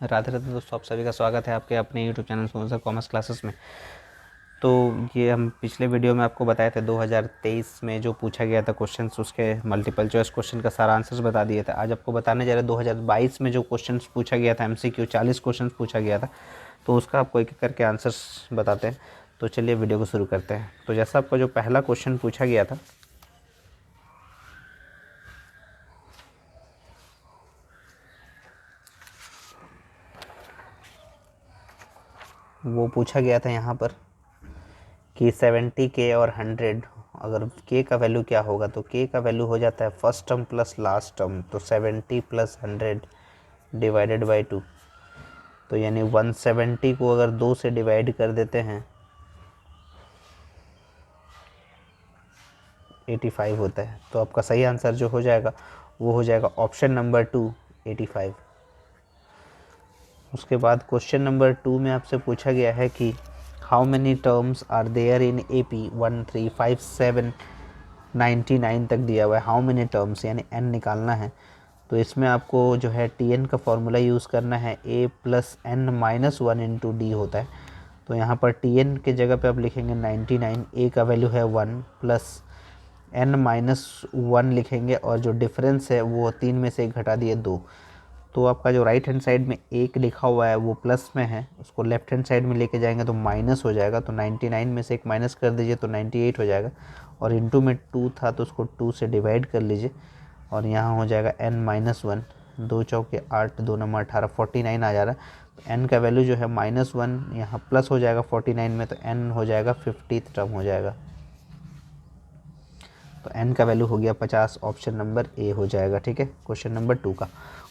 राधे राधे दोस्तों, आप सभी का स्वागत है आपके अपने YouTube channel Sonsar commerce classes में। तो ये हम पिछले वीडियो में आपको बताए थे 2023 में जो पूछा गया था क्वेश्चंस, उसके मल्टीपल चॉइस क्वेश्चन का सारा आंसर्स बता दिए थे। आज आपको बताने जा रहे हैं 2022 में जो क्वेश्चंस पूछा गया था, एमसीक्यू 40 क्वेश्चंस पूछा गया था, तो उसका आपको एक एक करके आंसर्स बताते हैं। तो चलिए वीडियो को शुरू करते हैं। तो जैसा आपका जो पहला क्वेश्चन पूछा गया था, वो पूछा गया था यहाँ पर कि 70 के और 100, अगर के का वैल्यू क्या होगा, तो के का वैल्यू हो जाता है first term plus last term, तो 70 प्लस 100 डिवाइडेड बाई 2। तो यानी 170 को अगर 2 से डिवाइड कर देते हैं 85 होता है। तो आपका सही आंसर जो हो जाएगा वो हो जाएगा ऑप्शन नंबर 2, 85। उसके बाद क्वेश्चन नंबर 2 में आपसे पूछा गया है कि how many terms are there in AP 1357 99 तक दिया हुआ है। हाउ मैनी टर्म्स यानी n निकालना है। तो इसमें आपको जो है TN का फॉर्मूला यूज़ करना है, a plus n minus 1 into D होता है। तो यहाँ पर TN के जगह पे आप लिखेंगे 99, a का वैल्यू है 1 प्लस n माइनस 1 लिखेंगे, और जो डिफरेंस है वो 3 में से 1 घटा दिए 2। तो आपका जो राइट हैंड साइड में 1 लिखा हुआ है वो प्लस में है, उसको लेफ्ट हैंड साइड में लेके जाएंगे तो माइनस हो जाएगा। तो 99 में से 1 माइनस कर दीजिए तो 98 हो जाएगा, और इंटू में 2 था तो उसको 2 से डिवाइड कर लीजिए, और यहाँ हो जाएगा n माइनस 1, 2 चौके 8, 2 नंबर 18, 49 आ जा रहा है। तो n का वैल्यू जो है -1 यहाँ प्लस हो जाएगा 49 में, तो n हो जाएगा 50th टर्म हो जाएगा। तो n का वैल्यू हो गया 50, ऑप्शन नंबर ए हो जाएगा। ठीक है, क्वेश्चन नंबर 2 का।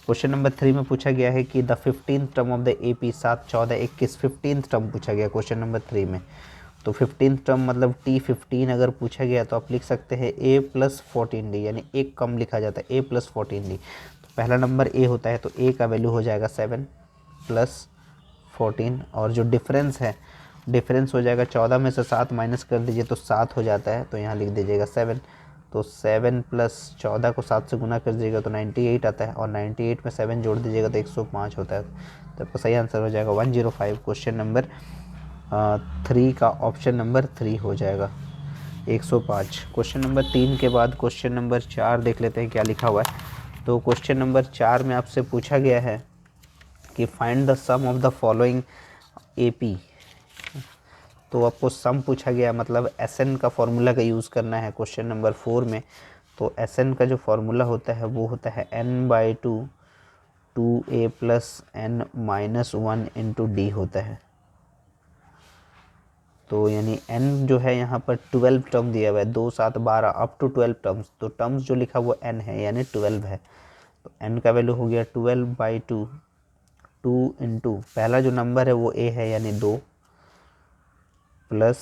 क्वेश्चन नंबर 3 में पूछा गया है कि the 15th term of the AP 7, 14, 21 15th term पूछा गया क्वेश्चन नंबर 3 में। तो 15th टर्म मतलब T15 अगर पूछा गया तो आप लिख सकते हैं a प्लस 14d, यानी एक कम लिखा जाता है a प्लस 14d। तो पहला नंबर a होता है, तो a का वैल्यू हो जाएगा 7 प्लस 14, और जो डिफरेंस है, डिफरेंस हो जाएगा 14 में से 7 माइनस कर दीजिए तो 7 हो जाता है, तो यहाँ लिख दीजिएगा 7। तो 7 प्लस 14 को 7 से गुना कर दीजिएगा तो 98 आता है, और 98 में 7 जोड़ दीजिएगा तो 105 होता है। तो आपका सही आंसर हो जाएगा 105, क्वेश्चन नंबर 3 का ऑप्शन नंबर 3 हो जाएगा 105। क्वेश्चन नंबर 3 के बाद क्वेश्चन नंबर 4 देख लेते हैं क्या लिखा हुआ है। तो क्वेश्चन नंबर 4 में आपसे पूछा गया है कि find the sum of the following AP। तो आपको सम पूछा गया, मतलब SN का फॉर्मूला का यूज़ करना है क्वेश्चन नंबर 4 में। तो SN का जो फॉर्मूला होता है वो होता है n/2 2a plus n minus 1 into D होता है। तो यानी n जो है यहाँ पर 12 टर्म दिया हुआ है, 2 7 12 अप टू 12 टर्म्स। तो टर्म्स जो लिखा हुआ n है यानी 12 है। तो n का वैल्यू हो गया 12/2, 2 इंटू पहला जो नंबर है वो a है यानी 2, प्लस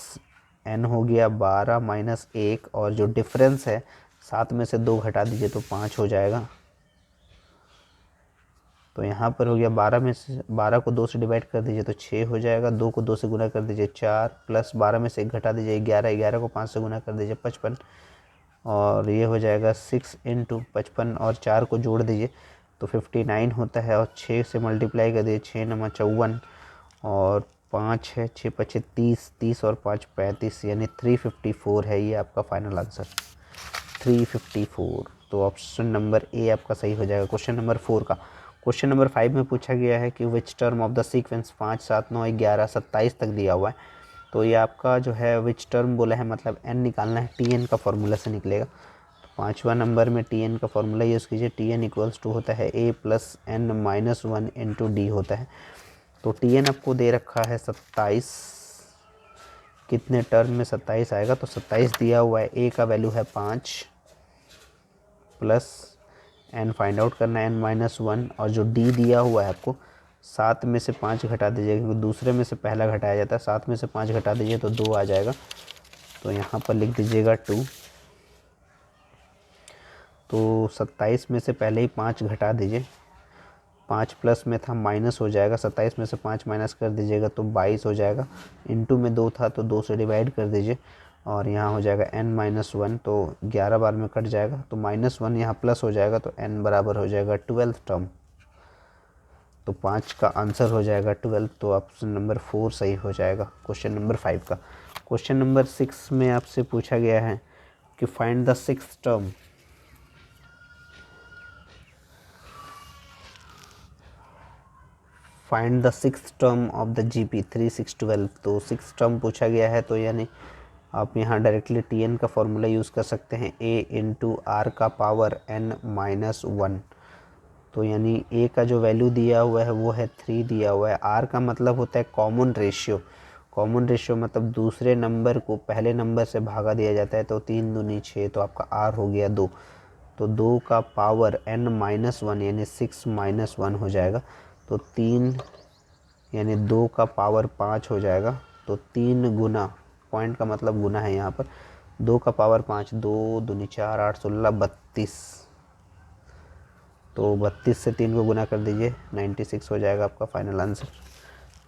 n हो गया 12 माइनस 1, और जो डिफरेंस है 7 में से 2 घटा दीजिए तो 5 हो जाएगा। तो यहाँ पर हो गया 12 में से 12 को 2 से डिवाइड कर दीजिए तो 6 हो जाएगा, 2 को 2 से गुना कर दीजिए 4, प्लस 12 में से 1 घटा दीजिए 11, 11 को 5 से गुना कर दीजिए 55, और ये हो जाएगा 6 इंटू 55, और 4 को जोड़ दीजिए तो 59 होता है, और 6 से मल्टीप्लाई कर दीजिए 6 नंबर 54, और 5 है 6 पचे 30, 30 और 5 35, यानी 354 है ये आपका फाइनल आंसर 354। तो ऑप्शन नंबर ए आपका सही हो जाएगा क्वेश्चन नंबर 4 का। क्वेश्चन नंबर 5 में पूछा गया है कि which term of the sequence 5 7 9 11 27 तक दिया हुआ है। तो ये आपका जो है विच टर्म बोला है, मतलब n निकालना है, TN का फॉर्मूला से निकलेगा। तो 5वां नंबर में TN का फॉर्मूला यूज़ कीजिए, TN इक्वल्स टू होता है a plus n minus 1 into D होता है। तो TN आपको दे रखा है 27, कितने टर्म में 27 आएगा, तो 27 दिया हुआ है, a का वैल्यू है 5 प्लस n फाइंड आउट करना है n माइनस 1, और जो d दिया हुआ है आपको 7 में से 5 घटा दीजिएगा, क्योंकि दूसरे में से पहला घटाया जाता है, 7 में से 5 घटा दीजिए तो 2 आ जाएगा। तो यहाँ पर लिख दीजिएगा 2। तो 27 में से पहले ही 5 घटा दीजिए, 5 प्लस में था माइनस हो जाएगा, 27 में से 5 माइनस कर दीजिएगा तो 22 हो जाएगा, इंटू में 2 था तो 2 से डिवाइड कर दीजिए, और यहाँ हो जाएगा n माइनस 1, तो 11 बार में कट जाएगा, तो -1 यहाँ प्लस हो जाएगा, तो n बराबर हो जाएगा 12 टर्म। तो 5 का आंसर हो जाएगा 12, तो ऑप्शन नंबर 4 सही हो जाएगा क्वेश्चन नंबर 5 का। क्वेश्चन नंबर 6 में आपसे पूछा गया है कि find the sixth term. Find the sixth term of the GP 3 6 12। तो सिक्स टर्म पूछा गया है, तो यानी आप यहाँ डायरेक्टली टीएन का फॉर्मूला यूज़ कर सकते हैं, a इंटू आर का पावर n-1। तो यानी a का जो वैल्यू दिया हुआ है वो है 3 दिया हुआ है। r का मतलब होता है कॉमन रेशियो। कॉमन रेशियो मतलब दूसरे नंबर को पहले नंबर से भागा दिया जाता है, तो 3 दूनी 6, तो आपका r हो गया 2। तो 2 का पावर n-1 यानी 6-1 हो जाएगा। तो 3 यानी 2 का पावर 5 हो जाएगा। तो 3 गुना, पॉइंट का मतलब गुना है यहाँ पर, 2 का पावर 5, 2 दूनी 4 8 16 32। तो 32 से 3 को गुना कर दीजिए, 96 हो जाएगा आपका फाइनल आंसर।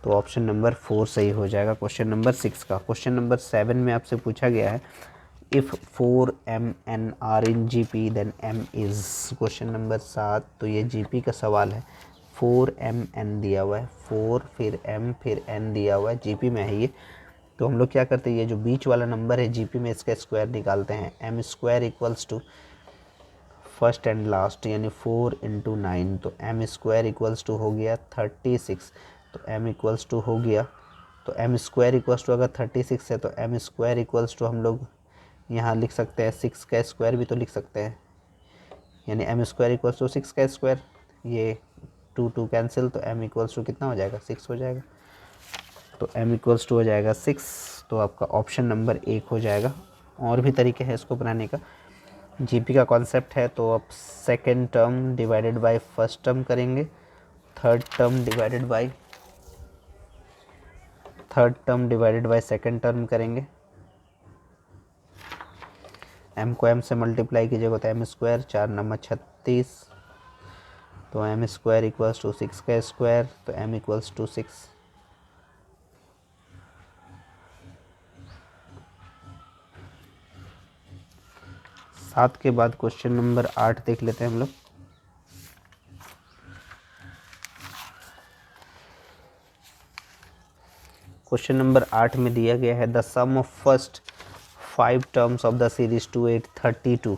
तो ऑप्शन नंबर 4 सही हो जाएगा क्वेश्चन नंबर 6 का। क्वेश्चन नंबर 7 में आपसे पूछा गया है if 4m are in GP then m is. Question number 7, तो ये जीपी का सवाल है। 4mn दिया हुआ है, 4 फिर m फिर n दिया हुआ है, जीपी में है ये। तो हम लोग क्या करते हैं, ये जो बीच वाला नंबर है जीपी में, इसका स्क्वायर निकालते हैं। m square equals to first and last यानी 4 इंटू 9, तो m स्क्वायर इक्वल्स टू हो गया 36। तो m इक्वल्स टू हो गया, तो m स्क्वायर इक्वल्स टू अगर 36 है तो m स्क्वायर इक्वल्स टू हम लोग यहाँ लिख सकते हैं 6 का स्क्वायर भी तो लिख सकते हैं, यानी m स्क्वायर इक्वल्स टू 6 का स्क्वायर। ये 2 कैंसिल, तो m इक्वल्स टू कितना हो जाएगा, 6 हो जाएगा। तो m इक्वल्स टू हो जाएगा 6। तो आपका ऑप्शन नंबर 1 हो जाएगा। और भी तरीके हैं इसको बनाने का। जीपी का कॉन्सेप्ट है, तो आप second term divided by first term करेंगे, third term divided by second term करेंगे। m को m से मल्टीप्लाई कीजिएगा तो m स्क्वायर, 4 9 36, तो m स्क्वायर इक्वल्स टू 6 का स्क्वायर, तो m इक्वल्स टू 6। 7 के बाद क्वेश्चन नंबर 8 देख लेते हैं हम लोग। क्वेश्चन नंबर 8 में दिया गया है the sum of first 5 terms of the series 2 8 32।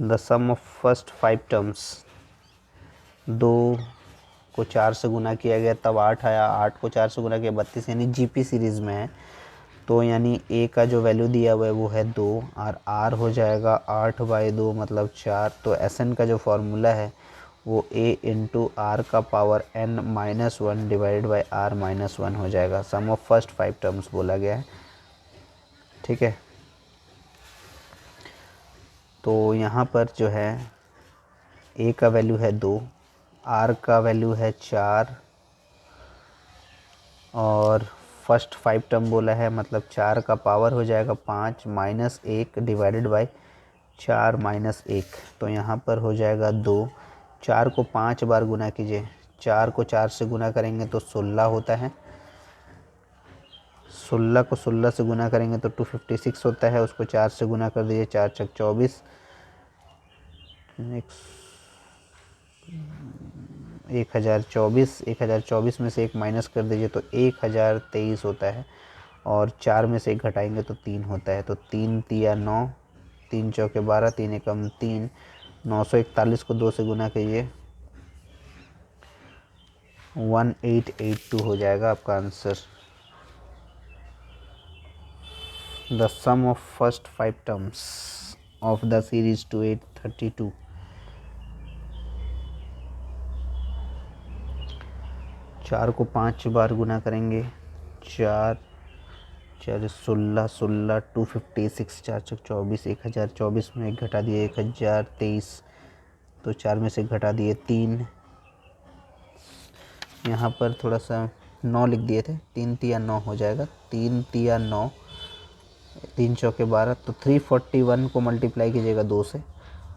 The sum of first 5 terms, 2 को 4 से गुना किया गया तब 8 आया, 8 को 4 से गुना किया 32, यानी जीपी सीरीज़ में है। तो यानी a का जो वैल्यू दिया हुआ है वो है 2, और r हो जाएगा 8/2 मतलब 4। तो Sn का जो फॉर्मूला है वो a इंटू आर का power n-1 divided by r-1 हो जाएगा। सम ऑफ फर्स्ट 5 टर्म्स बोला गया है, ठीक है। तो यहाँ पर जो है a का वैल्यू है 2, r का वैल्यू है 4, और फर्स्ट 5 टर्म बोला है, मतलब 4 का पावर हो जाएगा 5 माइनस 1 डिवाइडेड बाई 4 माइनस 1। तो यहाँ पर हो जाएगा 2। 4 को 5 बार गुना कीजिए, 4 को 4 से गुना करेंगे तो 16 होता है, 16 को 16 से गुना करेंगे तो 256 होता है। उसको 4 से गुना कर दीजिए, 4 छक 24, 1024 में से 1 माइनस कर दीजिए तो 1023 होता है, और 4 में से 1 घटाएंगे तो 3 होता है। तो 3 तिया 9, 3 चौके 12, 3 एकम 3, 941 को 2 से गुना कीजिए, 1882 हो जाएगा आपका answer. The sum of first 5 terms of the series 2 8 32। चार को 5 बार गुना करेंगे, 4 4 16 16 256, 4 छक 24, 1024 में 1 घटा दिए 1023, तो 4 में से घटा दिए 3। यहाँ पर थोड़ा सा 9 लिख दिए थे, 3 तिया 9 हो जाएगा, 3 तिया 9, 3 चौके 12, तो 341 को मल्टीप्लाई कीजिएगा 2 से,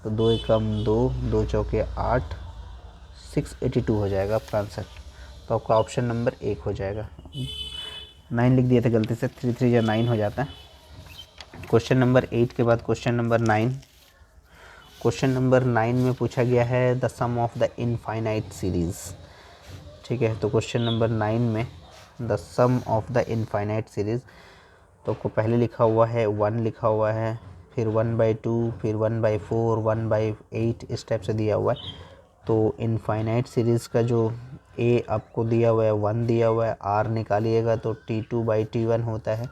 तो 2 एकम 2, 2 चौके 8, 682 हो जाएगा आपका आंसर। तो आपका ऑप्शन नंबर 1 हो जाएगा। 9 लिख दिए थे गलती से, 3 3 या 9 हो जाता है। क्वेश्चन नंबर 8 के बाद क्वेश्चन नंबर 9। क्वेश्चन नंबर 9 में पूछा गया है the sum of the infinite series. ठीक है, तो क्वेश्चन नंबर 9 में the sum of the infinite series, तो आपको पहले लिखा हुआ है 1 लिखा हुआ है, फिर 1/2, फिर 1/4, 1/8 इस टाइप से दिया हुआ है। तो इनफाइनाइट सीरीज़ का जो ए आपको दिया हुआ है 1 दिया हुआ है, आर निकालिएगा तो T2/T1 होता है।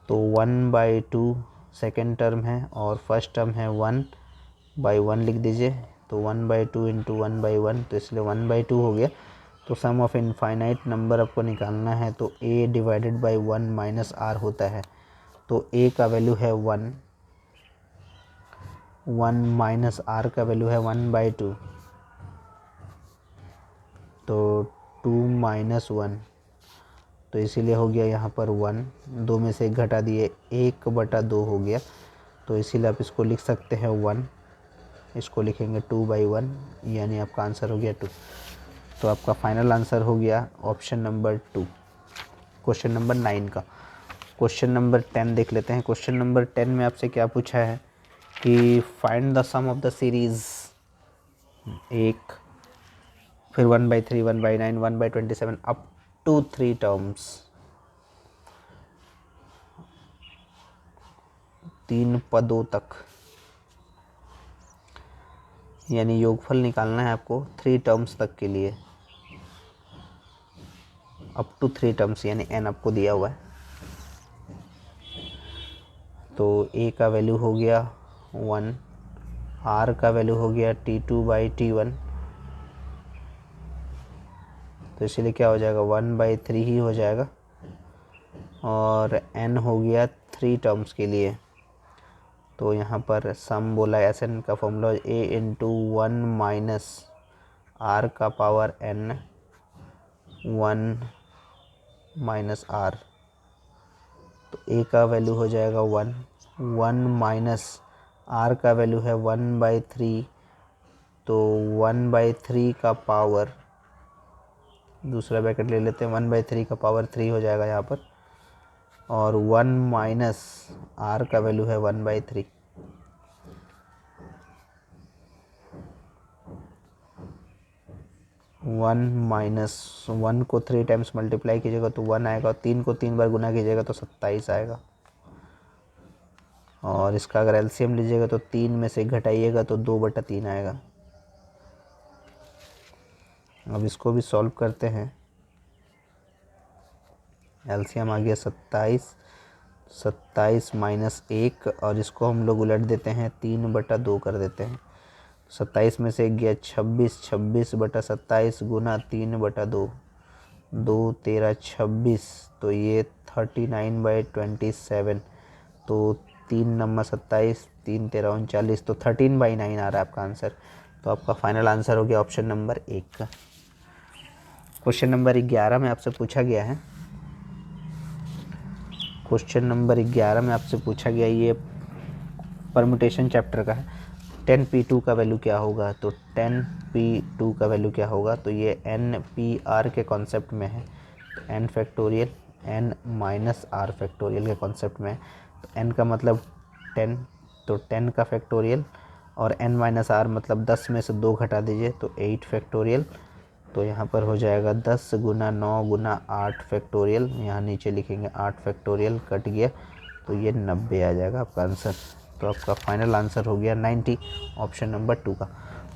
तो 1/2 सेकेंड टर्म है और फर्स्ट टर्म है 1/1 लिख दीजिए। तो 1/2 इंटू 1/1, तो इसलिए 1/2 हो गया। तो सम ऑफ इनफाइनाइट नंबर आपको निकालना है तो a divided by 1 minus R होता है। तो a का वैल्यू है 1 माइनस आर का वैल्यू है 1/2, तो 2 माइनस 1, तो इसीलिए हो गया यहाँ पर 1, 2 में से 1 घटा दिए, 1/2 हो गया। तो इसीलिए आप इसको लिख सकते हैं 1, इसको लिखेंगे 2/1, यानी आपका आंसर हो गया 2। तो आपका फाइनल आंसर हो गया ऑप्शन नंबर 2 क्वेश्चन नंबर 9 का। क्वेश्चन नंबर 10 देख लेते हैं। क्वेश्चन नंबर 10 में आपसे क्या पूछा है कि find the sum of the series 1, फिर 1/3, 1/9, 1/27 अप टू 3 टर्म्स, 3 पदों तक, यानी योगफल निकालना है आपको 3 टर्म्स तक के लिए, अप टू 3 टर्म्स यानी n आपको दिया हुआ है। तो a का वैल्यू हो गया 1, r का वैल्यू हो गया T2/T1, तो इसीलिए क्या हो जाएगा 1/3 ही हो जाएगा, और n हो गया 3 टर्म्स के लिए। तो यहाँ पर सम बोला है, Sn का formula a into 1 minus r का पावर n, 1 माइनस r, तो a का वैल्यू हो जाएगा 1, 1 माइनस r का वैल्यू है 1/3, तो 1/3 का पावर, दूसरा ब्रैकेट ले लेते हैं, 1/3 का पावर 3 हो जाएगा यहाँ पर, और 1 माइनस r का वैल्यू है 1/3। वन माइनस 1 को 3 टाइम्स मल्टीप्लाई कीजिएगा तो 1 आएगा, और 3 को 3 बार गुना कीजिएगा तो 27 आएगा, और इसका अगर एलसीएम लीजिएगा तो 3 में से घटाइएगा तो 2/3 आएगा। अब इसको भी सॉल्व करते हैं। एलसीएम आ गया 27 माइनस 1, और इसको हम लोग उलट देते हैं, 3/2 कर देते हैं। 27 में से 1 गया 26, 26/27 गुना 3/2, 2 13 26, तो ये 39/27, तो 3 नंबर 27, 3 13 39, तो 13/9 आ रहा है आपका आंसर। तो आपका फाइनल आंसर हो गया ऑप्शन नंबर 1 का। क्वेश्चन नंबर 11 में आपसे पूछा गया है, क्वेश्चन नंबर 11 में आपसे पूछा गया, ये परम्यूटेशन चैप्टर का है। 10p2 का वैल्यू क्या होगा, तो 10p2 का वैल्यू क्या होगा, तो ये npr के कॉन्सेप्ट में है, तो n factorial n minus r factorial के कॉन्सेप्ट में है। तो n का मतलब 10, तो 10 का फैक्टोरियल, और n माइनस r मतलब 10 में से 2 घटा दीजिए तो 8 फैक्टोरियल। तो यहाँ पर हो जाएगा 10 गुना 9 गुना 8 फैक्टोरियल, यहाँ नीचे लिखेंगे 8 फैक्टोरियल, कट गया तो ये 90 आ जाएगा आपका आंसर। तो आपका फाइनल आंसर हो गया 90 ऑप्शन नंबर 2 का।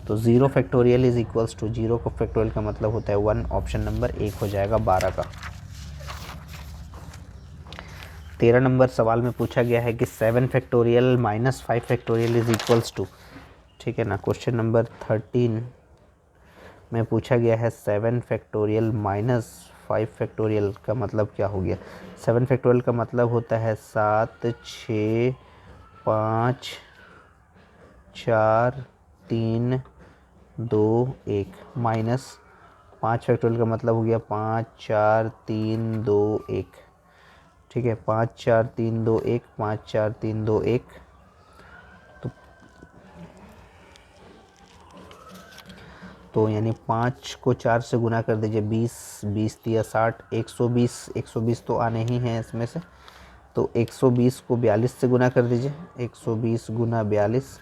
तो 0 फैक्टोरियल इज इक्वल्स टू 0 को फैक्टोरियल का मतलब होता है 1, ऑप्शन नंबर 1 हो जाएगा 12 का। 13 नंबर सवाल में पूछा गया है कि 7 factorial minus 5 factorial is equals to, ठीक है ना। क्वेश्चन नंबर 13 में पूछा गया है 7 फैक्टोरियल माइनस 5 फैक्टोरियल का मतलब क्या हो गया। 7 फैक्टोरियल का मतलब होता है 7 6 5 4 3 2 1, माइनस 5 फैक्टोरियल का मतलब हो गया 5 4 3 2 1, ठीक है, 5 4 3 2 1, 5 4 3 2 1, तो यानी 5 को 4 से गुना कर दीजिए, 20 20 दिया 60, 120, 120 तो आने ही हैं इसमें से, तो 120 को 42 से गुना कर दीजिए, 120 गुना 42,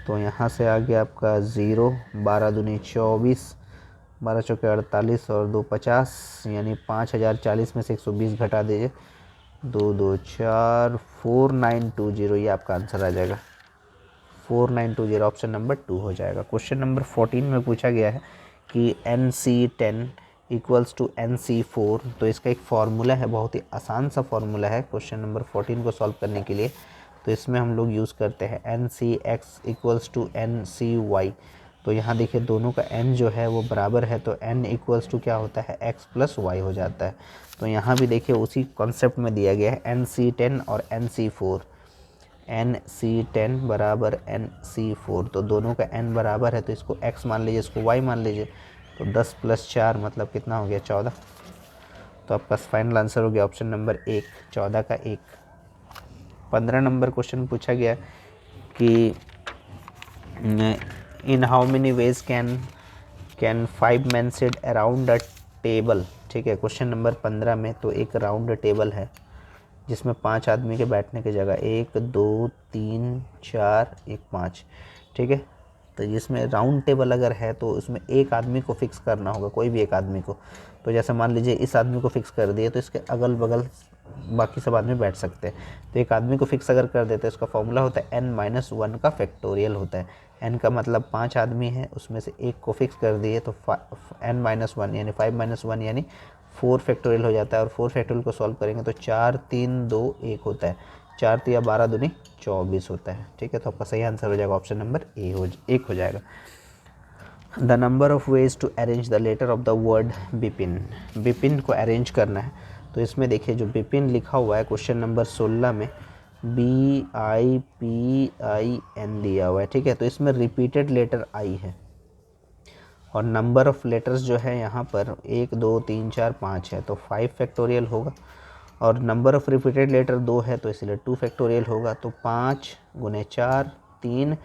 तो तो यहाँ से आ गया आपका 0, 12 दूनी 24, 12 चौके 48 और 2 50, यानी 5040 में से 120 घटा दीजिए, 2 2 4, 4920, ये आपका आंसर आ जाएगा। 4920 ऑप्शन नंबर 2 हो जाएगा। क्वेश्चन नंबर 14 में पूछा गया है कि NC10 इक्वल्स टू NC4, तो इसका एक फार्मूला है, बहुत ही आसान सा फार्मूला है क्वेश्चन नंबर 14 को सॉल्व करने के लिए। तो इसमें हम लोग यूज़ करते हैं NCX इक्वल्स टू NCY। तो यहाँ देखिए दोनों का n जो है वो बराबर है, तो n इक्वल्स टू क्या होता है, x प्लस वाई हो जाता है। तो यहाँ भी देखिए उसी कॉन्सेप्ट में दिया गया है NC10 और NC4, NC10 बराबर NC4, तो दोनों का n बराबर है, तो इसको x मान लीजिए, इसको y मान लीजिए। तो 10 + 4 मतलब कितना हो गया, 14। तो आपका फाइनल आंसर हो गया ऑप्शन नंबर 1, 14 का 1। 15 नंबर क्वेश्चन पूछा गया कि in how many ways can 5 men seat around a table. ठीक है, क्वेश्चन नंबर 15 में तो एक राउंड टेबल है जिसमें 5 आदमी के बैठने की जगह, 1 2 3 4 1 5। ठीक है, तो जिसमें राउंड टेबल अगर है तो उसमें एक आदमी को फिक्स करना होगा, कोई भी एक आदमी को। तो जैसे मान लीजिए इस आदमी को फिक्स कर दिए, तो इसके अगल बगल बाकी सब आदमी बैठ सकते हैं। तो एक आदमी को फिक्स अगर कर देते हैं, उसका फॉर्मूला होता है n-1 का फैक्टोरियल होता है। n का मतलब 5 आदमी है, उसमें से एक को फिक्स कर दिए तो n-1 यानी 5-1 यानी 4 फैक्टोरियल हो जाता है। और 4 फैक्टोरियल को सॉल्व करेंगे तो 4 3 2 1 होता है, 4 3 12 दूनी 24 होता है। ठीक है, तो आपका सही आंसर हो जाएगा ऑप्शन नंबर एक हो जाएगा। The number of ways to arrange the letter of the word Bipin, Bipin को अरेंज करना है। तो इसमें देखिए जो बिपिन लिखा हुआ है क्वेश्चन नंबर 16 में BIPIN दिया हुआ है। ठीक है, तो इसमें रिपीटेड लेटर आई है और नंबर ऑफ़ लेटर्स जो है यहाँ पर 1 2 3 4 5 है, तो 5 फैक्टोरियल होगा। और नंबर ऑफ़ रिपीटेड लेटर 2 है, तो इसलिए 2 फैक्टोरियल होगा। तो 5 × 4 3,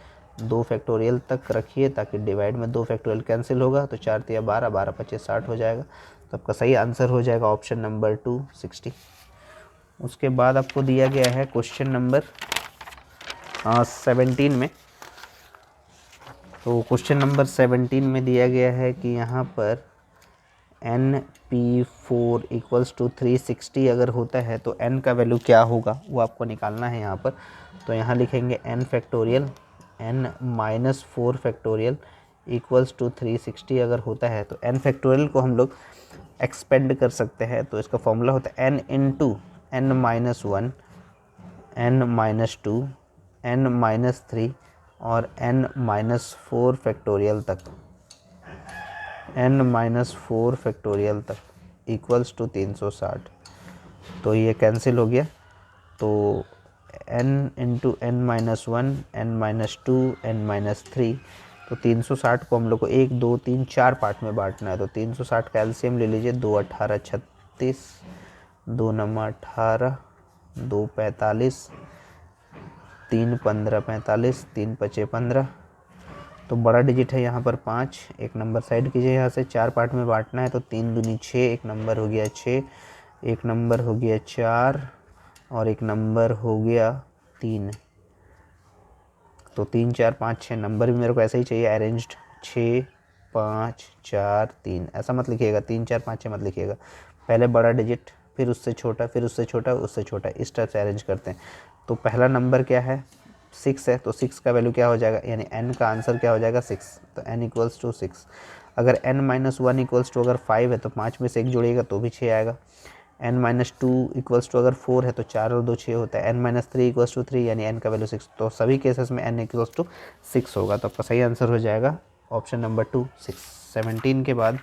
2 फैक्टोरियल तक रखिए ताकि डिवाइड में 2 फैक्टोरियल कैंसिल होगा। तो 4 3 12, 12 25 60 हो जाएगा। तो आपका सही आंसर हो जाएगा ऑप्शन नंबर 2 60। उसके बाद आपको दिया गया है क्वेश्चन नंबर 17 में। तो क्वेश्चन नंबर 17 में दिया गया है कि यहाँ पर NP4 इक्वल्स टू 360 अगर होता है तो n का वैल्यू क्या होगा वो आपको निकालना है यहाँ पर। तो यहाँ लिखेंगे n factorial n-4 factorial equals to 360 अगर होता है तो n फैक्टोरियल को हम लोग एक्सपेंड कर सकते हैं। तो इसका फॉर्मूला होता है n × n-1 n-2 n-3 और n-4 फैक्टोरियल तक, n-4 फैक्टोरियल तक इक्वल्स टू 360। तो ये कैंसिल हो गया। तो n × n-1 n-2 n-3, तो 360 को हम लोग को 1 2 3 4 पार्ट में बांटना है। तो 360 का एलसीएम ले लीजिए, 2 18 36, 2 9 18, 2 45, 3 15 45, 3 5 15। तो बड़ा डिजिट है यहाँ पर 5, एक नंबर साइड कीजिए यहाँ से। 4 पार्ट में बांटना है तो 3 दूनी 6, एक नंबर हो गया 6, एक नंबर हो गया 4 और एक नंबर हो गया 3। तो 3 4 5 6 नंबर भी मेरे को ऐसे ही चाहिए अरेंज्ड, 6 5 4 3, ऐसा मत लिखिएगा, 3 4 5 6 मत लिखिएगा। पहले बड़ा डिजिट, फिर उससे छोटा, फिर उससे छोटा, उससे छोटा, इस टाइप से अरेंज करते हैं। तो पहला नंबर क्या है, 6 है, तो 6 का वैल्यू क्या हो जाएगा, यानी n का आंसर क्या हो जाएगा 6। तो n इक्वल्स टू 6। अगर n-1 इक्वल्स टू अगर 5 है तो 5 में से 1 जोड़िएगा तो भी 6 आएगा। n-2 इक्वल्स टू अगर 4 है तो 4 और 2 6 होता है। n-3 इक्वल्स टू 3 यानी n का वैल्यू 6। तो सभी केसेस में n इक्वल्स टू 6 होगा। तो आपका सही आंसर हो जाएगा ऑप्शन नंबर 2 6। 17 के बाद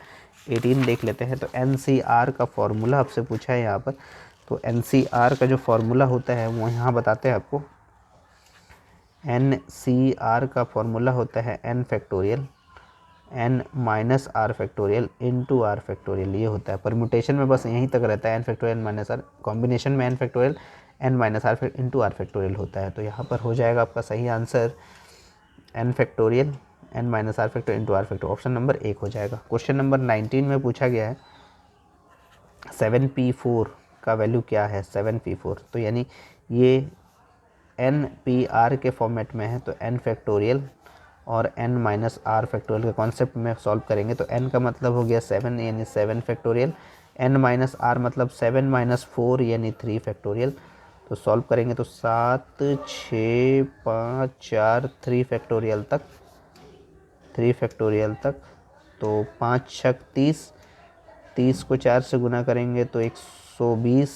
18 देख लेते हैं। तो NCR का फॉर्मूला आपसे पूछा है यहाँ पर। तो NCR का जो फॉर्मूला होता है वो यहाँ बताते हैं आपको। NCR का फॉर्मूला होता है n factorial n-r factorial into r factorial, ये होता है। परम्यूटेशन में बस यहीं तक रहता है n फैक्टोरियल -r, कॉम्बिनेशन में n factorial n-r into r factorial होता है। तो यहाँ पर हो जाएगा आपका सही answer n factorial n-r factorial into r factorial, option number 1 हो जाएगा। क्वेश्चन नंबर 19 में पूछा गया है 7p4 का वैल्यू क्या है, 7p4। तो यानी ये NPR के फॉर्मेट में है, तो n फैक्टोरियल और n माइनस आर फैक्टोरियल के कॉन्सेप्ट में सॉल्व करेंगे तो n का मतलब हो गया 7 यानी 7 फैक्टोरियल, n माइनस आर मतलब 7 माइनस 4 यानी 3 फैक्टोरियल। तो सॉल्व करेंगे तो 7 6 5 4 3 फैक्टोरियल तक, 3 फैक्टोरियल तक। तो 5 छक 30, 30 को 4 से गुना करेंगे तो 120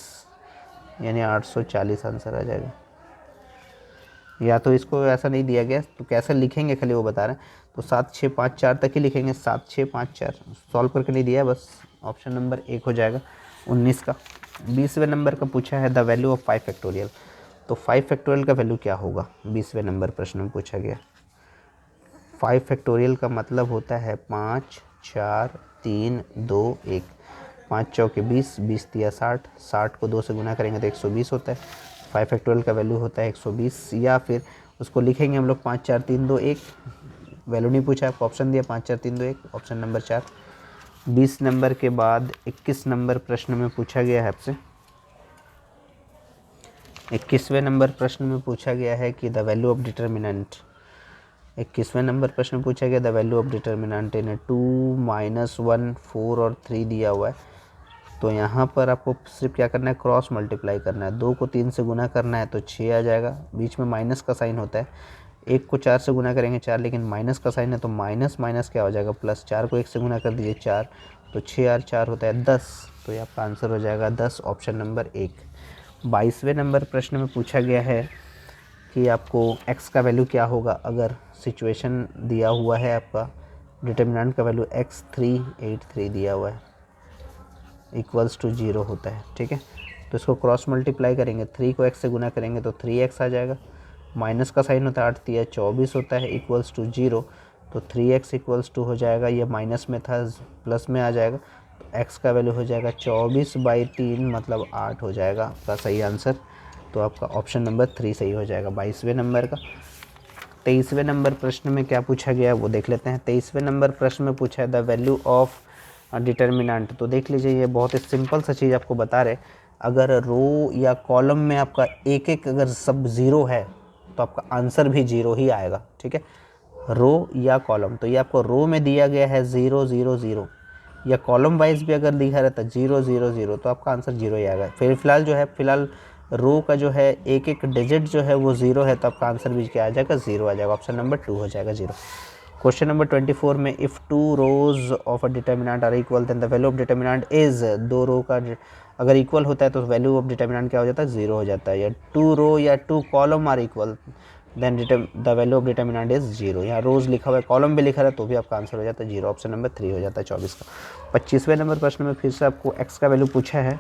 यानी 840 आंसर आ जाएगा। या तो इसको ऐसा नहीं दिया गया तो कैसे लिखेंगे खाली वो बता रहे हैं। तो 7 6 5 4 तक ही लिखेंगे, 7 6 5 4 सॉल्व करके नहीं दिया है, बस ऑप्शन नंबर 1 हो जाएगा 19 का। 20वें नंबर का पूछा है द वैल्यू ऑफ 5 फैक्टोरियल। तो 5 फैक्टोरियल का वैल्यू क्या होगा 20वें नंबर प्रश्न में पूछा गया। 5 फैक्टोरियल का मतलब होता है 5 4 3 2 1। 5 चौके 20, 20 तिया 60, 60 को 2 से गुना करेंगे तो 120 होता है। 5 फैक्टोरियल का वैल्यू होता है 120, या फिर उसको लिखेंगे हम लोग 5 4 3 2 1। वैल्यू नहीं पूछा, आपको ऑप्शन दिया 5 4 3 2 1, ऑप्शन नंबर 4। 20 नंबर के बाद 21 नंबर प्रश्न में पूछा गया है आपसे। 21वें नंबर प्रश्न में पूछा गया है कि द वैल्यू ऑफ डिटर्मिनेंट। 21वें नंबर प्रश्न पूछा गया the value of determinant in 2 -1 4 और 3 दिया हुआ है। तो यहाँ पर आपको सिर्फ क्या करना है, क्रॉस मल्टीप्लाई करना है। 2 को 3 से गुना करना है तो 6 आ जाएगा, बीच में माइनस का साइन होता है। 1 को 4 से गुना करेंगे 4, लेकिन माइनस का साइन है तो माइनस माइनस क्या हो जाएगा प्लस। 4 को 1 से गुना कर दीजिए 4, तो 6 और 4 होता है 10। तो ये आपका आंसर हो जाएगा 10, ऑप्शन नंबर 1। 22वें नंबर प्रश्न में पूछा गया है कि आपको x का वैल्यू क्या होगा अगर सिचुएशन दिया हुआ है, आपका डिटर्मिनेंट का वैल्यू x383 दिया हुआ है इक्वल्स टू 0 होता है। ठीक है, तो इसको क्रॉस मल्टीप्लाई करेंगे, 3 को x से गुना करेंगे तो 3x आ जाएगा, माइनस का साइन होता है 8 तिया 24 होता है इक्वल्स टू 0। तो 3x इक्वल्स टू हो जाएगा, ये माइनस में था प्लस में आ जाएगा, तो x का वैल्यू हो जाएगा 24/3 मतलब 8 हो जाएगा आपका सही आंसर। तो आपका ऑप्शन नंबर 3 सही हो जाएगा 22वें नंबर का। 23वें नंबर प्रश्न में क्या पूछा गया है वो देख लेते हैं। 23वें नंबर प्रश्न में पूछा है द वैल्यू ऑफ डिटर्मिनेंट। तो देख लीजिए, ये बहुत ही सिंपल सा चीज़ आपको बता रहे, अगर रो या कॉलम में आपका एक एक अगर सब ज़ीरो है तो आपका आंसर भी 0 ही आएगा। ठीक है, रो या कॉलम, तो ये आपको रो में दिया गया है 0 0 0, या कॉलम वाइज भी अगर दिखा रहता है 0 0 0 तो आपका आंसर 0 ही आएगा। फिर फिलहाल जो है, फिलहाल रो का जो है एक एक डिजिट जो है वो 0 है, तो आपका आंसर भी क्या आ जाएगा 0 आ जाएगा, ऑप्शन नंबर 2 हो जाएगा 0। क्वेश्चन नंबर 24 में if 2 rows of a determinant are equal then the value of determinant is. 2 row का अगर इक्वल होता है तो वैल्यू ऑफ डिटर्मिनेंट क्या हो जाता है 0 हो जाता है। या 2 रो या 2 column are equal then the value of determinant is 0। यहाँ रोज लिखा हुआ है, कॉलम भी लिखा है, तो भी आपका आंसर हो जाता है 0, ऑप्शन नंबर 3 हो जाता है 24 का। 25वें नंबर प्रश्न में फिर से आपको x का वैल्यू पूछा है।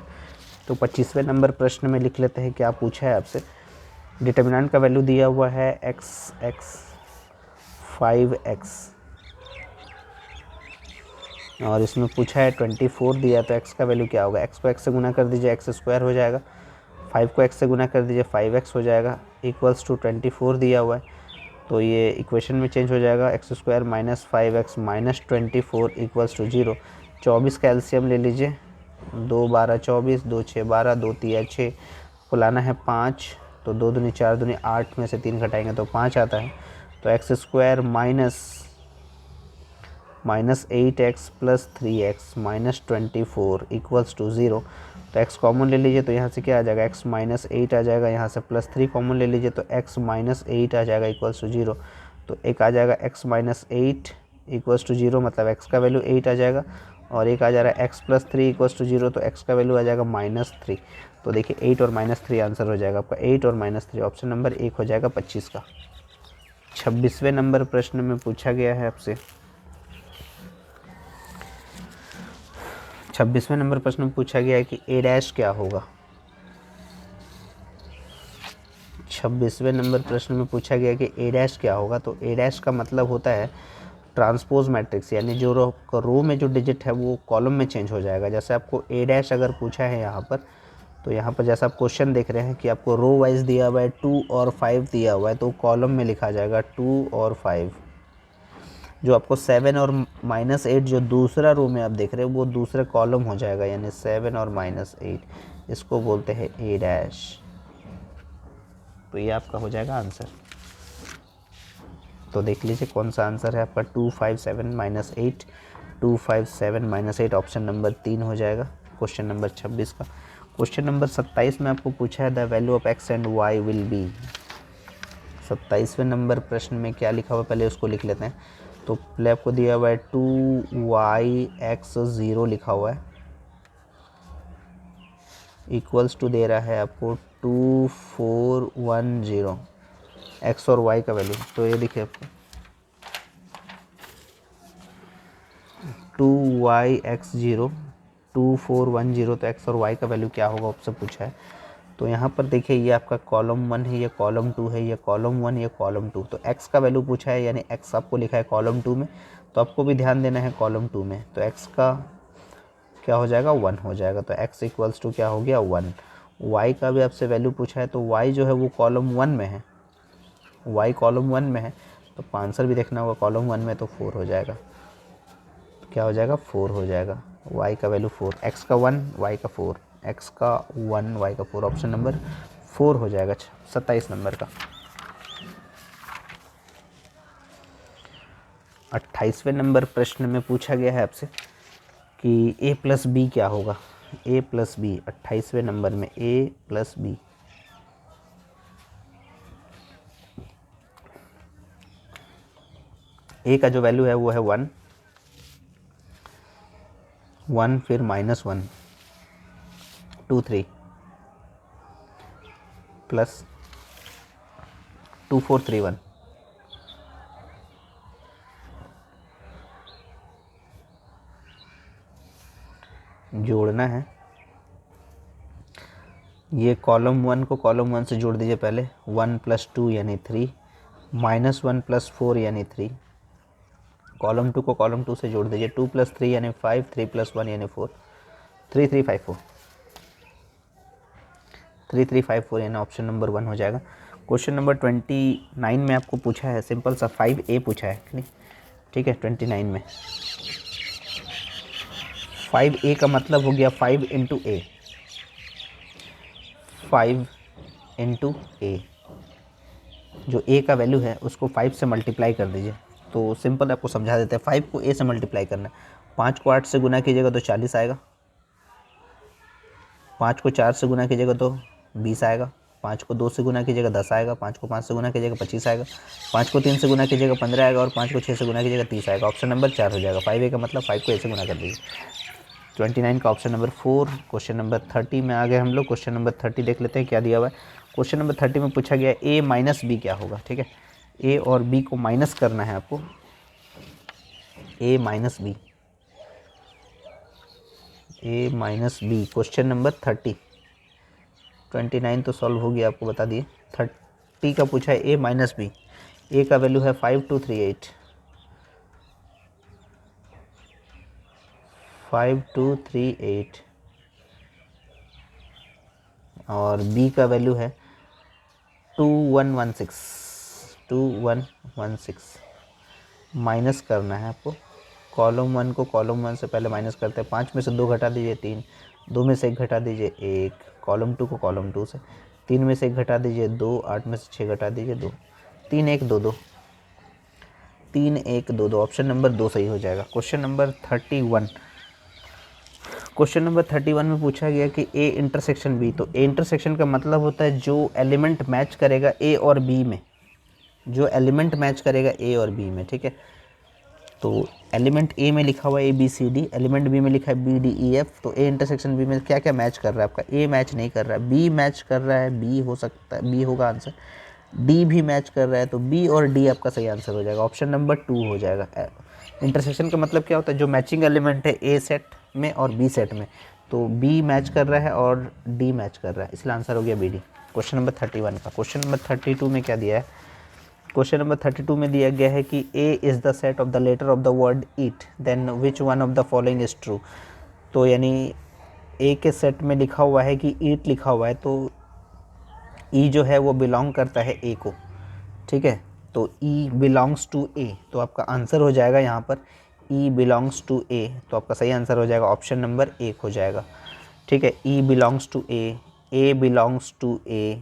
तो 25वें नंबर प्रश्न में लिख लेते हैं क्या पूछा है आपसे। डिटर्मिनेंट का वैल्यू दिया हुआ है x 5x, और इसमें पूछा है 24 दिया, तो x का वैल्यू क्या होगा। x को x से गुना कर दीजिए, x स्क्वायर हो जाएगा। 5 को x से गुना कर दीजिए, 5x हो जाएगा इक्वल्स टू 24 दिया हुआ है, तो ये इक्वेशन में चेंज हो जाएगा। x square minus 5x minus 24 equals to 0। 24 का एलसीएम ले लीजिए, 2 12 24, 2 6 12, 2 3 6 को लाना है 5, तो 2 दूनी 4 दूनी 8 में से 3 घटाएंगे तो 5 आता है। तो x square minus 8x plus 3x minus 24 equals to 0। तो x कॉमन ले लीजिए, तो यहाँ से क्या आ जाएगा, x माइनस 8 आ जाएगा, यहाँ से प्लस 3 कॉमन ले लीजिए तो x माइनस 8 आ जाएगा इक्वल्स टू 0। तो एक आ जाएगा x माइनस 8 इक्वल्स टू 0, मतलब x का वैल्यू 8 आ जाएगा, और एक आ जा रहा है x प्लस 3 इक्वल्स टू 0, तो x का वैल्यू आ जाएगा माइनस 3। तो देखिए 8 और माइनस 3 आंसर हो जाएगा आपका, 8 और माइनस 3, ऑप्शन नंबर 1 हो जाएगा 25 का। 26वें नंबर प्रश्न में पूछा गया है आपसे। 26वें नंबर प्रश्न में पूछा गया है कि ए डैश क्या होगा। 26वें नंबर प्रश्न में पूछा गया कि ए डैश क्या होगा। तो ए डैश का मतलब होता है ट्रांसपोज मैट्रिक्स, यानी जो रो में जो डिजिट है वो कॉलम में चेंज हो जाएगा। जैसे आपको ए डैश अगर पूछा है यहाँ पर, तो यहाँ पर जैसा आप क्वेश्चन देख रहे हैं कि आपको रो वाइज दिया हुआ है 2 और 5 दिया हुआ है, तो कॉलम में लिखा जाएगा 2 और 5। जो आपको 7 और माइनस 8 जो दूसरा रो में आप देख रहे हो वो दूसरा कॉलम हो जाएगा, यानी 7 और माइनस 8, इसको बोलते हैं ए डैश। तो ये आपका हो जाएगा आंसर। तो देख लीजिए कौन सा आंसर है आपका 257 माइनस 8, 257 माइनस 8 ऑप्शन नंबर 3 हो जाएगा क्वेश्चन नंबर 26 का। क्वेश्चन नंबर 27 में आपको पूछा है the value of X and Y will be. 27वें नंबर प्रश्न में क्या लिखा हुआ है पहले उसको लिख लेते हैं। तो पहले आपको दिया हुआ है 2y(x0) लिखा हुआ है, इक्वल्स टू दे रहा है आपको 2410 एक्स और वाई का वैल्यू। तो ये देखिए आपको 2y(x0) 2410, तो एक्स और वाई का वैल्यू क्या होगा आपसे पूछा है। तो यहाँ पर देखिए ये आपका कॉलम 1 है, ये कॉलम 2 है, ये कॉलम 1, ये कॉलम 2। तो x का वैल्यू पूछा है यानी x आपको लिखा है कॉलम 2 में, तो आपको भी ध्यान देना है कॉलम 2 में। तो x का क्या हो जाएगा 1 हो जाएगा, तो x इक्वल्स टू क्या हो गया 1। y का भी आपसे वैल्यू पूछा है, तो y जो है वो कॉलम 1 में है, y कॉलम 1 में है, तो आंसर भी देखना होगा कॉलम 1 में, तो 4 हो जाएगा। तो क्या हो जाएगा 4 हो जाएगा, y का वैल्यू 4, x का 1 y का 4, x का 1 y का 4, ऑप्शन नंबर 4 हो जाएगा 27 नंबर का। 28वें नंबर प्रश्न में पूछा गया है आपसे कि a प्लस बी क्या होगा, a प्लस बी। 28वें नंबर में a प्लस बी, a का जो वैल्यू है वो है 1, फिर -1 2 3 प्लस 2 4 3 1, जोड़ना है। ये कॉलम 1 को कॉलम 1 से जोड़ दीजिए पहले, 1 + 2 यानी 3, -1 + 4 यानी 3। कॉलम 2 को कॉलम 2 से जोड़ दीजिए, 2 + 3 यानी 5, 3 + 1 यानी 4, 3 3 5 4, 3 3 5 4 यानी ऑप्शन नंबर 1 हो जाएगा। क्वेश्चन नंबर 29 में आपको पूछा है सिंपल सा 5a पूछा है, नहीं ठीक है। 29 में 5a का मतलब हो गया 5 × a, 5 × a। जो a का वैल्यू है उसको 5 से मल्टीप्लाई कर दीजिए। तो सिंपल आपको समझा देते हैं, 5 को a से मल्टीप्लाई करना है। 5 को 8 से गुना कीजिएगा तो 40 आएगा, 5 को 4 से गुना कीजिएगा तो 20 आएगा, 5 को 2 से गुना कीजिएगा 10 आएगा, 5 को 5 से गुना कीजिएगा 25 आएगा, 5 को 3 से गुना कीजिएगा 15 आएगा, और 5 को 6 से गुना कीजिएगा 30 आएगा। ऑप्शन नंबर 4 हो जाएगा। 5a का मतलब 5 को a से गुना कर दीजिए। 29 का ऑप्शन नंबर 4। क्वेश्चन नंबर 30 में आ गए हम लोग। क्वेश्चन नंबर 30 देख लेते हैं क्या दिया हुआ है। क्वेश्चन नंबर 30 में पूछा गया a माइनस बी क्या होगा, ठीक है। a और b को माइनस करना है आपको, a minus B, a minus B. Question number 30, 29 तो सॉल्व हो गया, आपको बता दिए। 30 का पूछा है a माइनस बी, a का वैल्यू है 5238, 5238, और b का वैल्यू है 2116, 2116। माइनस करना है आपको, कॉलम 1 को कॉलम 1 से पहले माइनस करते हैं। 5 में से 2 घटा दीजिए 3, 2 में से 1 घटा दीजिए 1, कॉलम 2 को कॉलम 2 से, 3 में से 1 घटा दीजिए 2, 8 में से 6 घटा दीजिए 2, 3 1 2 2, 3 1 2 2, ऑप्शन नंबर 2 सही हो जाएगा। क्वेश्चन नंबर 31, क्वेश्चन नंबर 31 में पूछा गया कि a इंटरसेक्शन b। तो a इंटरसेक्शन का मतलब होता है जो एलिमेंट मैच करेगा a और b में, जो एलिमेंट मैच करेगा a और b में, ठीक है। तो एलिमेंट a में लिखा हुआ है a b c d, element b में लिखा है b d e f। तो a इंटरसेक्शन b में क्या क्या मैच कर रहा है आपका, a मैच नहीं कर रहा है, b मैच कर रहा है, b हो सकता है, b होगा आंसर, d भी मैच कर रहा है, तो b और d आपका सही आंसर हो जाएगा, ऑप्शन नंबर 2 हो जाएगा। इंटरसेक्शन का मतलब क्या होता है, जो मैचिंग एलिमेंट है a सेट में और b सेट में, तो b मैच कर रहा है और d मैच कर रहा है, इसलिए आंसर हो गया bd। क्वेश्चन नंबर 31 का। क्वेश्चन नंबर 32 में क्या दिया है, क्वेश्चन नंबर 32 में दिया गया है कि a is the set of the letter of the word eat, then which one of the following is true. तो यानी a के सेट में लिखा हुआ है कि ईट लिखा हुआ है, तो e जो है वो बिलोंग करता है a को, ठीक है। तो e बिलोंग्स टू a, तो आपका आंसर हो जाएगा यहाँ पर e बिलोंग्स टू a, तो आपका सही आंसर हो जाएगा ऑप्शन नंबर 1 हो जाएगा, ठीक है। e belongs to a belongs to a,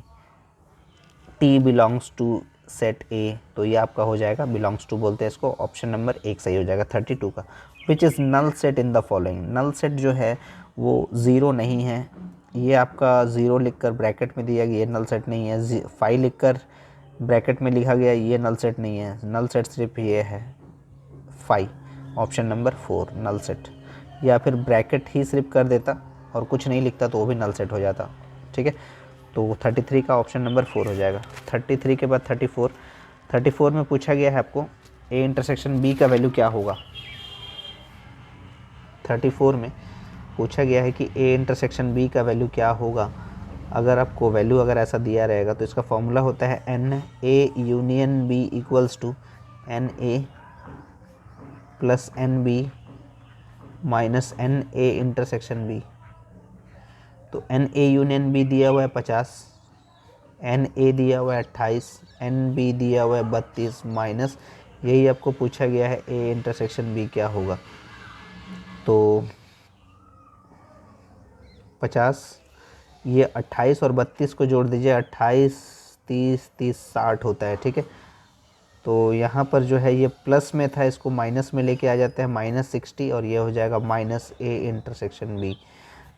t belongs to set A, तो ये आपका हो जाएगा बिलोंग्स टू बोलते हैं इसको, ऑप्शन नंबर 1 सही हो जाएगा 32 का। Which is null set in the following, null set जो है वो ज़ीरो नहीं है, ये आपका ज़ीरो लिखकर ब्रैकेट में दिया गया, ये नल सेट नहीं है। 5 लिखकर ब्रैकेट में लिखा गया, ये नल सेट नहीं है, नल सेट सिर्फ ये है 5, ऑप्शन नंबर 4 नल सेट। या फिर ब्रैकेट ही सिर्फ कर देता और कुछ नहीं लिखता तो वो भी नल सेट हो जाता, ठीक है। तो 33 का ऑप्शन नंबर 4 हो जाएगा। 33 के बाद 34, 34 में पूछा गया है आपको ए इंटरसेक्शन बी का वैल्यू क्या होगा। 34 में पूछा गया है कि ए इंटरसेक्शन बी का वैल्यू क्या होगा। अगर आपको वैल्यू अगर ऐसा दिया रहेगा तो इसका फॉर्मूला होता है N A union B equals to N A plus N B minus N A intersection B. तो एन ए यूनियन बी दिया हुआ है 50, एन ए दिया हुआ है 28, एन बी दिया हुआ है 32 माइनस यही आपको पूछा गया है ए इंटरसेक्शन बी क्या होगा। तो 50, ये 28 और 32 को जोड़ दीजिए, 28 30 30 60 होता है, ठीक है। तो यहाँ पर जो है ये प्लस में था, इसको माइनस में लेके आ जाते हैं, -60 और ये हो जाएगा माइनस ए इंटरसेक्शन बी।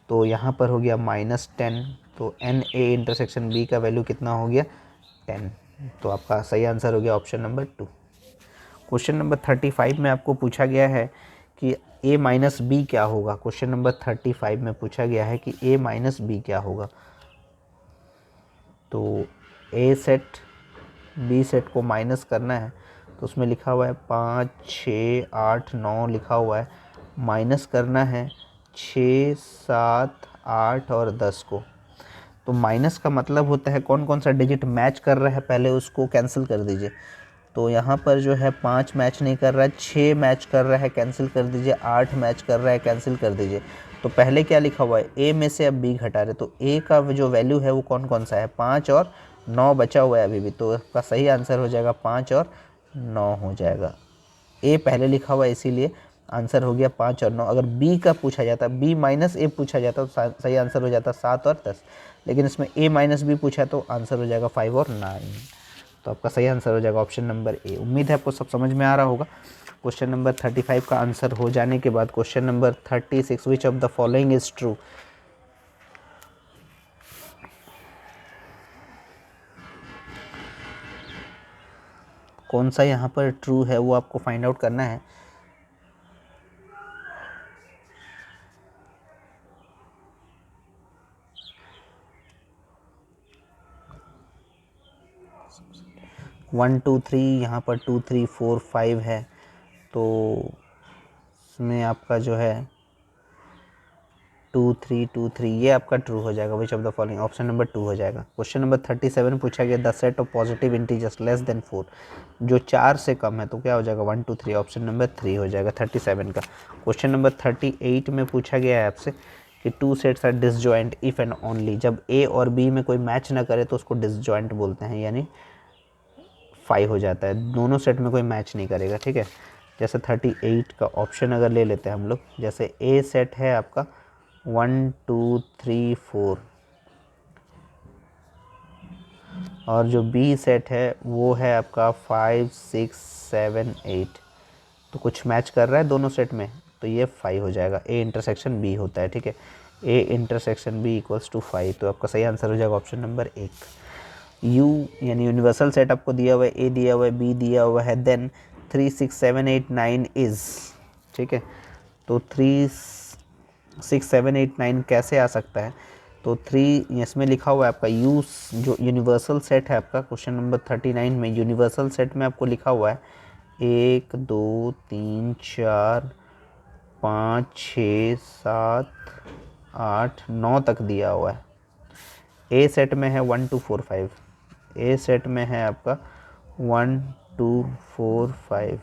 तो यहाँ पर हो गया -10, तो एन ए इंटरसेक्शन बी का वैल्यू कितना हो गया 10। तो आपका सही आंसर हो गया ऑप्शन नंबर 2। क्वेश्चन नंबर 35 में आपको पूछा गया है कि a माइनस बी क्या होगा। क्वेश्चन नंबर 35 में पूछा गया है कि a माइनस बी क्या होगा। तो a सेट b सेट को माइनस करना है, तो उसमें लिखा हुआ है 5 6 8 9 लिखा हुआ है, माइनस करना है 6 7 8 और 10 को। तो माइनस का मतलब होता है कौन कौन सा डिजिट मैच कर रहा है पहले उसको कैंसिल कर दीजिए। तो यहाँ पर जो है 5 मैच नहीं कर रहा है, 6 मैच कर रहा है, कैंसिल कर दीजिए, 8 मैच कर रहा है, कैंसिल कर दीजिए। तो पहले क्या लिखा हुआ है ए में से अब बी घटा रहे, तो ए का जो वैल्यू है वो कौन कौन सा है 5 और 9 बचा हुआ है अभी भी। तो इसका सही आंसर हो जाएगा 5 और 9 हो जाएगा। ए पहले लिखा हुआ है इसीलिए आंसर हो गया 5 और 9। अगर बी का पूछा जाता, बी माइनस ए पूछा जाता तो सही आंसर हो जाता 7 और 10, लेकिन इसमें ए माइनस बी पूछा तो आंसर हो जाएगा 5 और 9। तो आपका सही आंसर हो जाएगा ऑप्शन नंबर ए। उम्मीद है आपको सब समझ में आ रहा होगा। क्वेश्चन नंबर 35 का आंसर हो जाने के बाद question number 36, which of the following is true. कौन सा यहाँ पर ट्रू है वो आपको फाइंड आउट करना है। वन टू थ्री, यहाँ पर 2 3 4 5 है, तो इसमें आपका जो है 2 3 2 3 ये आपका ट्रू हो जाएगा। Which of the following, option number 2 हो जाएगा। क्वेश्चन नंबर 37 पूछा गया the set of positive integers less than 4, जो 4 से कम है तो क्या हो जाएगा 1 2 3, ऑप्शन नंबर 3 हो जाएगा 37 का। क्वेश्चन नंबर 38 में पूछा गया है आपसे कि 2 sets are disjoint if and only, जब ए और बी में कोई मैच ना करे तो उसको डिसजॉइंट बोलते हैं, यानी 5 हो जाता है, दोनों सेट में कोई मैच नहीं करेगा, ठीक है। जैसे 38 का ऑप्शन अगर ले लेते हैं हम लोग, जैसे ए सेट है आपका 1 2 3 4 और जो बी सेट है वो है आपका 5 6 7 8, तो कुछ मैच कर रहा है दोनों सेट में, तो ये 5 हो जाएगा। ए इंटरसेक्शन बी होता है, ठीक है। A intersection B equals to 5, तो आपका सही आंसर हो जाएगा ऑप्शन नंबर 1। यू यानी यूनिवर्सल सेट आपको दिया हुआ है, ए दिया हुआ है, बी दिया हुआ है, देन 3 6 7 8 9 इज़, ठीक है। तो 3 6 7 8 9 कैसे आ सकता है, तो 3 इसमें लिखा हुआ है आपका यू, जो यूनिवर्सल सेट है आपका क्वेश्चन नंबर 39 में यूनिवर्सल सेट में आपको लिखा हुआ है 1 2 3 4 5 6 7 8 9 तक दिया हुआ है। ए सेट में है 1 2 4 5, ए सेट में है आपका 1 2 4 5,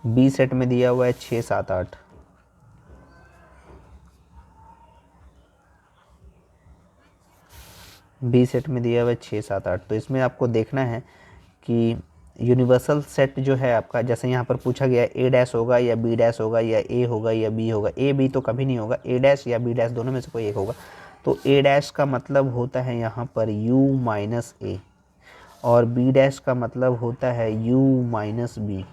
बी सेट में दिया हुआ है 6 7 8, बी सेट में दिया हुआ है 6 7 8। तो इसमें आपको देखना है कि यूनिवर्सल सेट जो है आपका, जैसे यहाँ पर पूछा गया ए डैश होगा या बी डैश होगा या ए होगा या बी होगा, ए बी तो कभी नहीं होगा, ए डैश या बी डैश दोनों में से कोई एक होगा। तो ए डैश का मतलब होता है यहाँ पर u माइनस ए, और बी डैश का मतलब होता है u माइनस बी।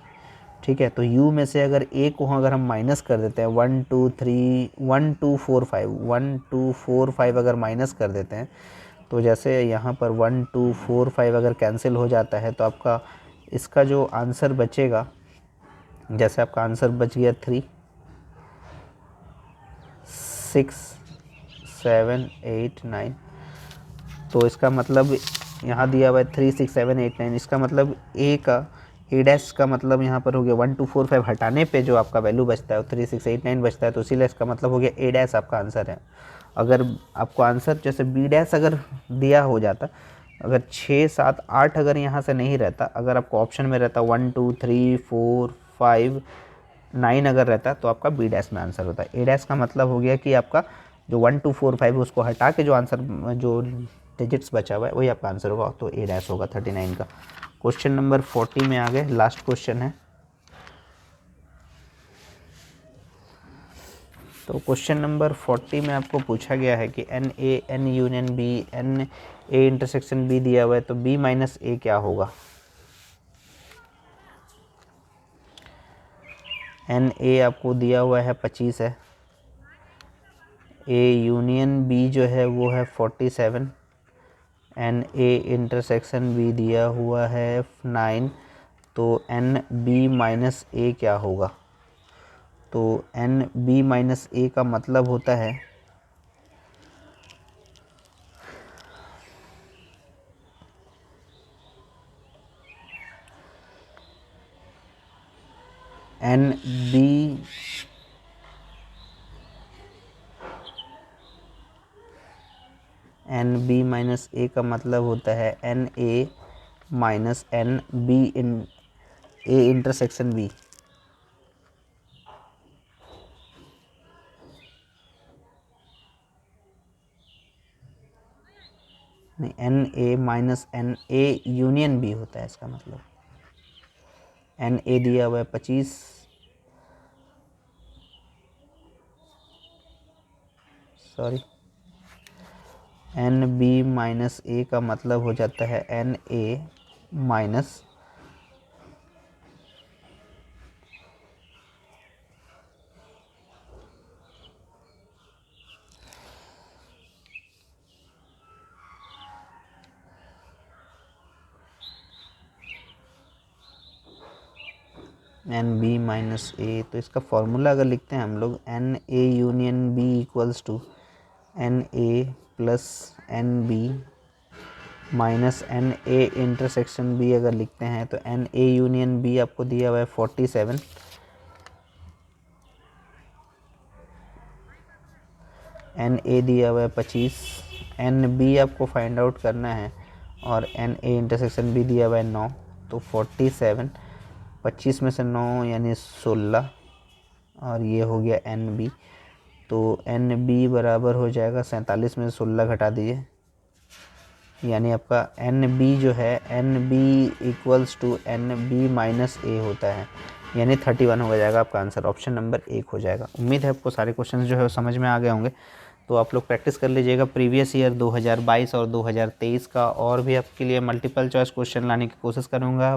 ठीक है, तो u में से अगर a को अगर हम माइनस कर देते हैं 1 2 3 1 2 4 5 1 2 4 5 अगर माइनस कर देते हैं, तो जैसे यहाँ पर 1 2 4 5 अगर कैंसिल हो जाता है तो आपका इसका जो आंसर बचेगा, जैसे आपका आंसर बच गया 3 6 7 8 9, तो इसका मतलब यहाँ दिया हुआ है 3 6 7 8 9, इसका मतलब ए डैश का मतलब यहाँ पर हो गया 1 2 4 5 हटाने पे जो आपका वैल्यू बचता है वो 3 6 8 9 बचता है, तो इसीलिए इसका मतलब हो गया ए डैश आपका आंसर है। अगर आपको आंसर जैसे बी डैश अगर दिया हो जाता, अगर 6 7 8 अगर यहाँ से नहीं रहता, अगर आपको ऑप्शन में रहता 1 2 3 4 5 9 अगर रहता तो आपका बी डैश में आंसर होता है। ए डैश का मतलब हो गया कि आपका जो 1 2 4 5 उसको हटा के जो आंसर जो डिजिट्स बचा हुआ है वही आपका आंसर होगा, तो ए डैश होगा 39 का। क्वेश्चन नंबर 40 में आ गए, लास्ट क्वेश्चन है। तो क्वेश्चन नंबर 40 में आपको पूछा गया है कि n A n union B n A intersection B दिया हुआ है, तो बी माइनस ए क्या होगा। एन ए आपको दिया हुआ है 25 है, ए यूनियन बी जो है वो है 47, एन ए इंटरसेक्शन बी दिया हुआ है 9, तो एन बी माइनस ए क्या होगा। तो एन बी माइनस ए का मतलब होता है एन बी माइनस ए का मतलब होता है N A minus N B in A intersection B. नहीं, N A minus N A union B होता है इसका मतलब। एन ए दिया हुआ है 25, sorry, N B minus A का मतलब हो जाता है N A minus N B minus A. तो इसका फॉर्मूला अगर लिखते हैं हम लोग, N A union B equals to N A plus N B minus N A intersection B अगर लिखते हैं, तो एन ए यूनियन बी आपको दिया हुआ है 47, एन ए दिया हुआ है 25, एन बी आपको फाइंड आउट करना है और एन ए इंटरसेक्शन बी दिया हुआ है 9, तो 47 25 में से 9 यानी 16, और ये हो गया एन बी। तो एन बी बराबर हो जाएगा 47 में से 16 घटा दीजिए, यानी आपका एन बी जो है N B equals to N B minus A होता है, यानी 31 हो जाएगा आपका आंसर। ऑप्शन नंबर 1 हो जाएगा। उम्मीद है आपको सारे क्वेश्चंस जो है वो समझ में आ गए होंगे। तो आप लोग प्रैक्टिस कर लीजिएगा प्रीवियस ईयर 2022 और 2023 का, और भी आपके लिए मल्टीपल चॉइस क्वेश्चन लाने की कोशिश करूँगा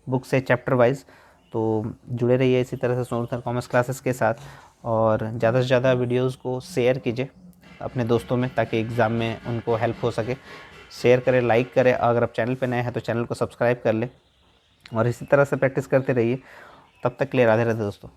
बुक से चैप्टर वाइज। तो जुड़े रहिए इसी तरह से सोनू कॉमर्स क्लासेस के साथ, और ज़्यादा से ज़्यादा वीडियोज़ को शेयर कीजिए अपने दोस्तों में ताकि एग्ज़ाम में उनको हेल्प हो सके। शेयर करें, लाइक करें, अगर आप चैनल पे नए हैं तो चैनल को सब्सक्राइब कर लें, और इसी तरह से प्रैक्टिस करते रहिए। तब तक के लिए राधे राधे दोस्तों।